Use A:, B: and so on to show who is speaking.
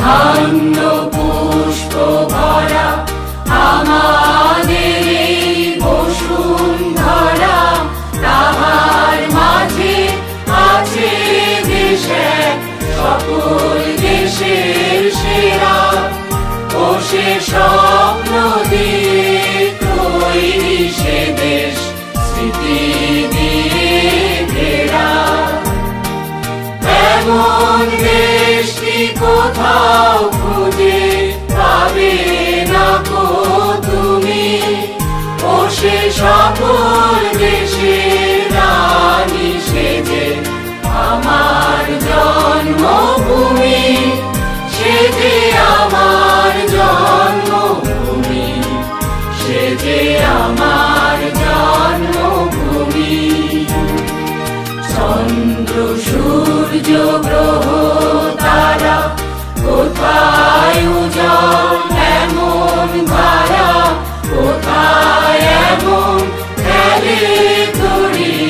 A: ধন্য পুষ্প ভরা আমাদের এই বসুন্ধরা, তাহার মাঝে আছে দেশ এক, সকল দেশের সেরা। ও সে স্বপ্ন দিয়ে তৈরি সে দেশ, স্মৃতি দিয়ে ঘেরা। এমন দেশটি কোথাও খুঁজে পাবে না কো তুমি, ও সে সকল দেশের রানী সেজে আমার জন্মভূমি, সেজে আমার জন্মভূমি, সেজে আমার জন্মভূমি। চন্দ্র সূর্য গ্রহ তারা কোথায় উজ্জ্বল এমন ধারা, কোথায় এমন খেলে তরি